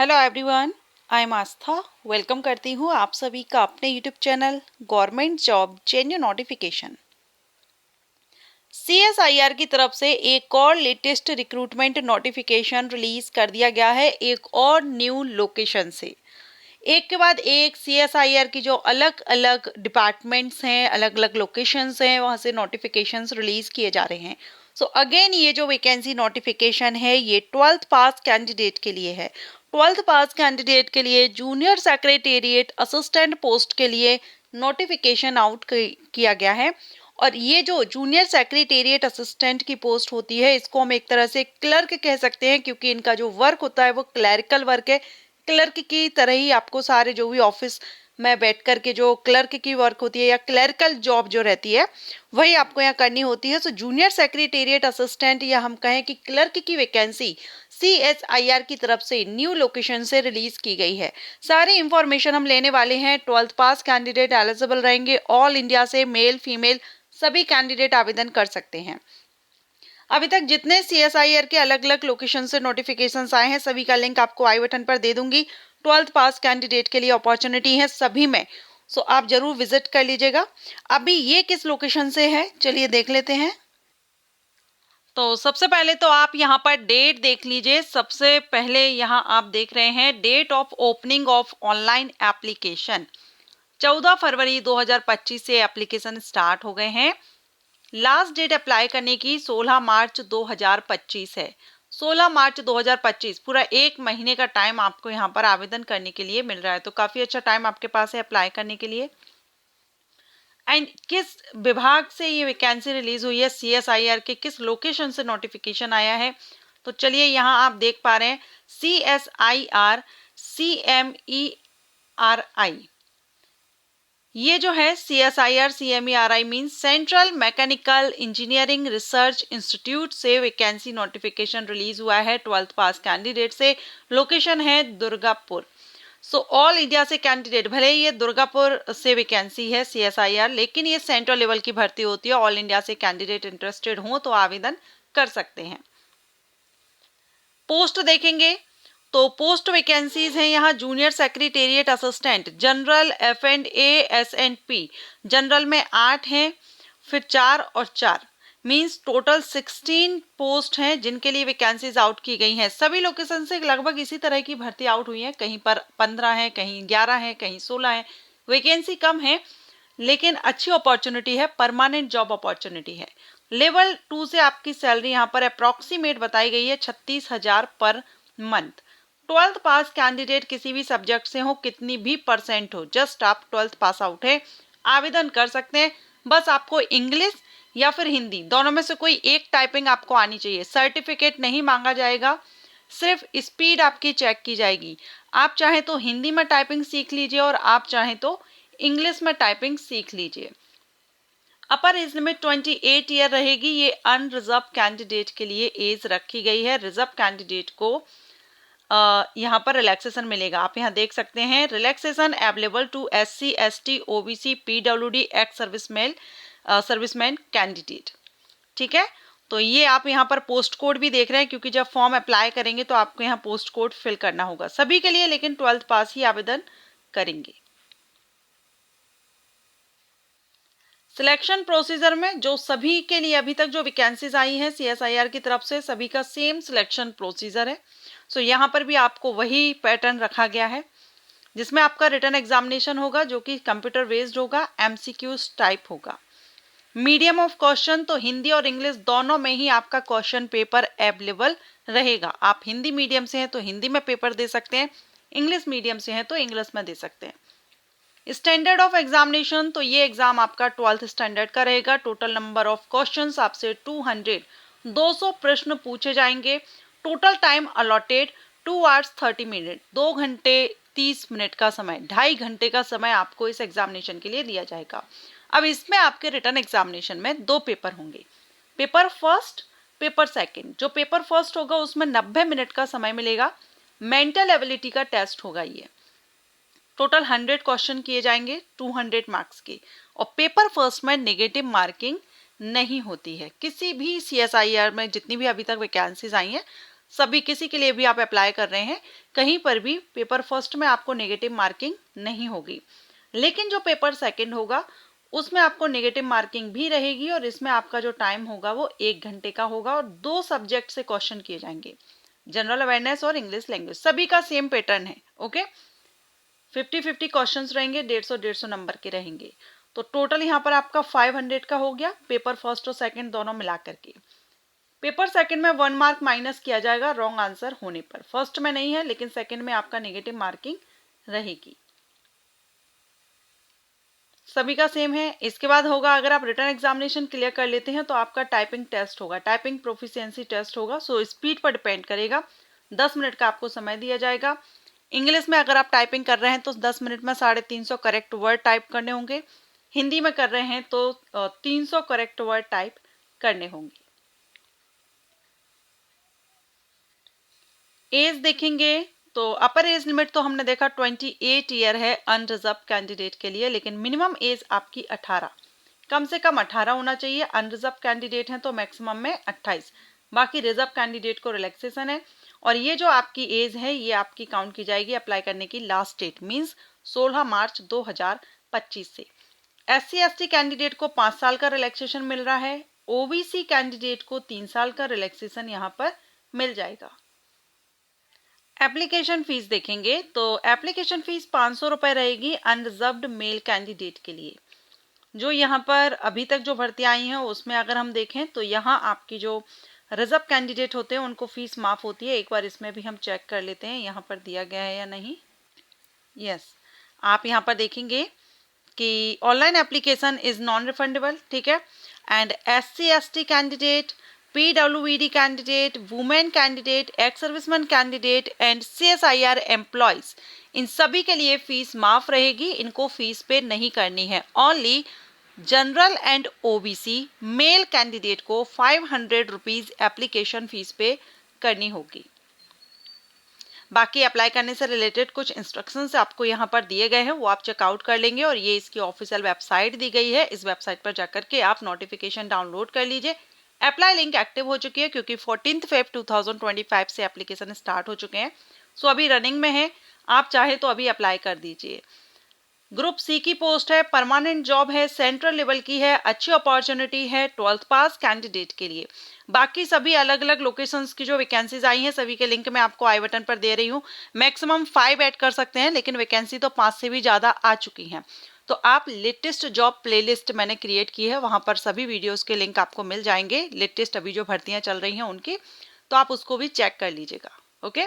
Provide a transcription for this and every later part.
Hello everyone, I am Aastha. Welcome करती हूँ आप सभी का अपने YouTube channel government job genuine notification. CSIR की तरफ से एक और लेटेस्ट रिक्रूटमेंट नोटिफिकेशन रिलीज कर दिया गया है, एक और न्यू लोकेशन से। एक के बाद एक CSIR की जो अलग अलग डिपार्टमेंट्स हैं, अलग अलग लोकेशंस हैं, वहाँ से नोटिफिकेशंस रिलीज किए जा रहे हैं। सो अगेन ये जो वैकेंसी नोटिफिकेशन है ये 12th पास कैंडिडेट के लिए है। 12th पास कैंडिडेट के लिए जूनियर सेक्रेटेरिएट असिस्टेंट पोस्ट के लिए नोटिफिकेशन आउट किया गया है। और ये जो जूनियर सेक्रेटेरिएट असिस्टेंट की पोस्ट होती है इसको हम एक तरह से क्लर्क कह सकते हैं, क्योंकि इनका जो वर्क होता है वो क्लरिकल वर्क है। क्लर्क की तरह ही आपको सारे जो भी ऑफिस में बैठ कर के जो क्लर्क की वर्क होती है या क्लरिकल जॉब जो रहती है वही आपको यहाँ करनी होती है। सो जूनियर सेक्रेटेरिएट असिस्टेंट या हम कहें कि क्लर्क की वैकेंसी CSIR की तरफ से न्यू लोकेशन से रिलीज की गई है। सारी इंफॉर्मेशन हम लेने वाले हैं। 12th पास कैंडिडेट एलिजिबल रहेंगे। ऑल इंडिया से मेल फीमेल सभी कैंडिडेट आवेदन कर सकते हैं। अभी तक जितने CSIR के अलग अलग लोकेशन से नोटिफिकेशंस आए हैं सभी का लिंक आपको आई बटन पर दे दूंगी। 12th पास कैंडिडेट के लिए अपॉर्चुनिटी है सभी में, सो आप जरूर विजिट कर लीजिएगा। अभी ये किस लोकेशन से है चलिए देख लेते हैं। तो सबसे पहले तो आप यहाँ पर डेट देख लीजिए। सबसे पहले यहाँ आप देख रहे हैं date of opening of online application. 14 फरवरी 2025 से एप्लीकेशन स्टार्ट हो गए हैं। लास्ट डेट अप्लाई करने की 16 मार्च 2025 है। 16 मार्च 2025 पूरा एक महीने का टाइम आपको यहाँ पर आवेदन करने के लिए मिल रहा है, तो काफी अच्छा टाइम आपके पास है अप्लाई करने के लिए। एंड किस विभाग से ये वैकेंसी रिलीज हुई है, CSIR के किस लोकेशन से नोटिफिकेशन आया है, तो चलिए यहाँ आप देख पा रहे हैं CSIR CMERI। ये जो है CSIR CMERI means central mechanical engineering research institute से वैकेंसी नोटिफिकेशन रिलीज हुआ है 12th पास कैंडिडेट से। लोकेशन है दुर्गापुर। सो ऑल इंडिया से कैंडिडेट, भले ही ये दुर्गापुर से वैकेंसी है CSIR, लेकिन ये सेंट्रल लेवल की भर्ती होती है। ऑल इंडिया से कैंडिडेट इंटरेस्टेड हो तो आवेदन कर सकते हैं। पोस्ट देखेंगे तो पोस्ट वैकेंसीज हैं यहाँ junior secretariat assistant general F&A S&P। General में 8 हैं, फिर 4 और 4 मींस टोटल 16 पोस्ट हैं जिनके लिए वैकेंसीज आउट की गई हैं। सभी लोकेशन से लगभग इसी तरह की भर्ती आउट हुई है, कहीं पर 15 है, कहीं 11 है, कहीं 16 है। वैकेंसी कम है लेकिन अच्छी अपॉर्चुनिटी है, परमानेंट जॉब अपॉर्चुनिटी है। लेवल 2 से आपकी सैलरी यहाँ पर अप्रोक्सीमेट बताई गई है 36,000 पर मंथ। 12th पास कैंडिडेट किसी भी सब्जेक्ट से हो, कितनी भी परसेंट हो, जस्ट आप 12th पास आउट है, आवेदन कर सकते हैं। बस आपको इंग्लिश या फिर हिंदी दोनों में से कोई एक टाइपिंग आपको आनी चाहिए। सर्टिफिकेट नहीं मांगा जाएगा, सिर्फ स्पीड आपकी चेक की जाएगी। आप चाहें तो हिंदी में टाइपिंग सीख लीजिए और आप चाहें तो इंग्लिश में टाइपिंग सीख लीजिए। अपर एज लिमिट 28 ईयर रहेगी। ये अनरिजर्व कैंडिडेट के लिए एज रखी गई है। रिजर्व कैंडिडेट को यहाँ पर रिलैक्सेशन मिलेगा। आप यहाँ देख सकते हैं relaxation available to SC ST OBC PWD ex serviceman candidate. ठीक है, तो ये आप यहाँ पर पोस्ट कोड भी देख रहे हैं क्योंकि जब फॉर्म अप्लाई करेंगे तो आपको यहाँ पोस्ट कोड फिल करना होगा सभी के लिए, लेकिन 12th पास ही आवेदन करेंगे। सिलेक्शन प्रोसीजर में जो सभी के लिए अभी तक जो वैकेंसीज आई हैं CSIR की तरफ से सभी का सेम सिलेक्शन प्रोसीजर है। सो यहाँ पर भी आपको वही पैटर्न रखा गया है जिसमें आपका रिटन एग्जामिनेशन होगा जो कि कंप्यूटर बेस्ड होगा, MCQs टाइप होगा। मीडियम ऑफ क्वेश्चन तो हिंदी और इंग्लिश दोनों में ही आपका क्वेश्चन पेपर अवेलेबल रहेगा। आप हिंदी मीडियम से हैं तो हिंदी में पेपर दे सकते हैं, इंग्लिश मीडियम से हैं तो इंग्लिश में दे सकते हैं। स्टैंडर्ड ऑफ एग्जामिनेशन तो ये एग्जाम आपका 12th स्टैंडर्ड का रहेगा। टोटल नंबर ऑफ क्वेश्चंस आपसे 200 प्रश्न पूछे जाएंगे। Total time allotted 2 hours 30 minutes, 2 घंटे 30 मिनट का समय, 2.5 घंटे का समय आपको इस एग्जामिनेशन के लिए दिया जाएगा। अब इसमें आपके रिटन एग्जामिनेशन में 2 पेपर होंगे, पेपर फर्स्ट, पेपर सेकंड। जो पेपर फर्स्ट होगा उसमें 90 मिनट का समय मिलेगा। मेंटल एबिलिटी का टेस्ट होगा। ये टोटल 100 क्वेश्चन किए जाएंगे 200 मार्क्स के। और पेपर फर्स्ट में नेगेटिव मार्किंग नहीं होती है। किसी भी CSIR में जितनी भी अभी तक वैकेंसीज आई हैं सभी किसी के लिए भी आप अप्लाई कर रहे हैं, कहीं पर भी पेपर फर्स्ट में आपको नेगेटिव मार्किंग नहीं होगी। लेकिन जो पेपर सेकंड होगा उसमें आपको नेगेटिव मार्किंग भी रहेगी और इसमें आपका जो टाइम होगा वो 1 घंटे का होगा और 2 सब्जेक्ट से क्वेश्चन किए जाएंगे, जनरल अवेयरनेस और इंग्लिश लैंग्वेज, सभी का सेम पैटर्न है। ओके, 50-50 क्वेश्चंस रहेंगे, 150-150 नंबर के रहेंगे। तो टोटल यहाँ पर आपका 500 का हो गया, पेपर फर्स्ट और सेकंड दोनों मिला करके। पेपर सेकंड में 1 मार्क माइनस किया जाएगा रॉन्ग आंसर होने पर। फर्स्ट में नहीं है लेकिन सेकंड में आपका नेगेटिव मार्किंग रहेगी। सभी का सेम है। इसके बाद होगा, अगर आप रिटर्न एग्जामिनेशन क्लियर कर लेते हैं तो आपका टाइपिंग टेस्ट होगा, टाइपिंग प्रोफिशिएंसी टेस्ट होगा। सो स्पीड पर डिपेंड करेगा, 10 मिनट का आपको समय दिया जाएगा। इंग्लिश में अगर आप टाइपिंग कर रहे हैं तो 10 मिनट में 350 करेक्ट वर्ड टाइप करने होंगे। हिंदी में कर रहे हैं तो 300 करेक्ट वर्ड टाइप करने होंगे। एज देखेंगे तो अपर एज लिमिट तो हमने देखा 28 ईयर है अनरिजर्व कैंडिडेट के लिए, लेकिन मिनिमम एज आपकी 18, कम से कम 18 होना चाहिए। अनरिजर्व कैंडिडेट हैं तो मैक्सिमम में 28, बाकी रिजर्व कैंडिडेट को रिलैक्सेशन है। और ये जो आपकी एज है ये आपकी काउंट की जाएगी अप्लाई करने की लास्ट डेट, मींस 16 मार्च 2025 से। SC/ST कैंडिडेट को 5 साल का रिलैक्सेशन मिल रहा है, OBC कैंडिडेट को 3 साल का रिलैक्सेशन यहाँ पर मिल जाएगा। एप्लीकेशन फीस देखेंगे तो एप्लीकेशन फीस 500 रुपए रहेगी अनरिजर्व्ड मेल कैंडिडेट के लिए। जो यहाँ पर अभी तक जो भर्तियां आई हैं उसमें अगर हम देखें तो यहाँ आपकी जो रिजर्व कैंडिडेट होते हैं उनको फीस माफ होती है। एक बार इसमें भी हम चेक कर लेते हैं यहाँ पर दिया गया है या नहीं। यस, आप यहाँ पर देखेंगे कि online application is non refundable, ठीक है। And SC/ST candidate, PWD candidate, women candidate, ex serviceman candidate and CSIR employees, इन सभी के लिए फीस माफ रहेगी, इनको फीस पे नहीं करनी है। Only general and OBC male candidate को 500 रुपीज एप्लीकेशन फीस पे करनी होगी। बाकी अप्लाई करने से रिलेटेड कुछ इंस्ट्रक्शंस आपको यहाँ पर दिए गए हैं, वो आप चेकआउट कर लेंगे और ये इसकी ऑफिशियल वेबसाइट दी गई है। इस वेबसाइट पर जाकर के आप नोटिफिकेशन डाउनलोड कर लीजिए। अप्लाई लिंक एक्टिव हो चुकी है क्योंकि 14 Feb 2025 से एप्लीकेशन स्टार्ट हो चुके हैं। सो अभी रनिंग में है, आप चाहे तो अभी अप्लाई कर दीजिए। ग्रुप सी की पोस्ट है, परमानेंट जॉब है, सेंट्रल लेवल की है, अच्छी अपॉर्चुनिटी है 12th पास कैंडिडेट के लिए। बाकी सभी अलग अलग लोकेशंस की जो वैकेंसीज आई हैं सभी के लिंक मैं आपको आई बटन पर दे रही हूँ। मैक्सिमम 5 ऐड कर सकते हैं लेकिन वैकेंसी तो 5 से भी ज़्यादा आ चुकी हैं। तो आप लेटेस्ट जॉब प्लेलिस्ट मैंने क्रिएट की है, वहाँ पर सभी वीडियोज़ के लिंक आपको मिल जाएंगे, लेटेस्ट अभी जो भर्तियाँ चल रही हैं उनकी, तो आप उसको भी चेक कर लीजिएगा। ओके,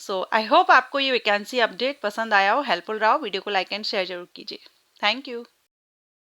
सो आई होप आपको ये वैकेंसी अपडेट पसंद आया हो, हेल्पफुल रहा हो। वीडियो को लाइक एंड शेयर जरूर कीजिए। Thank you.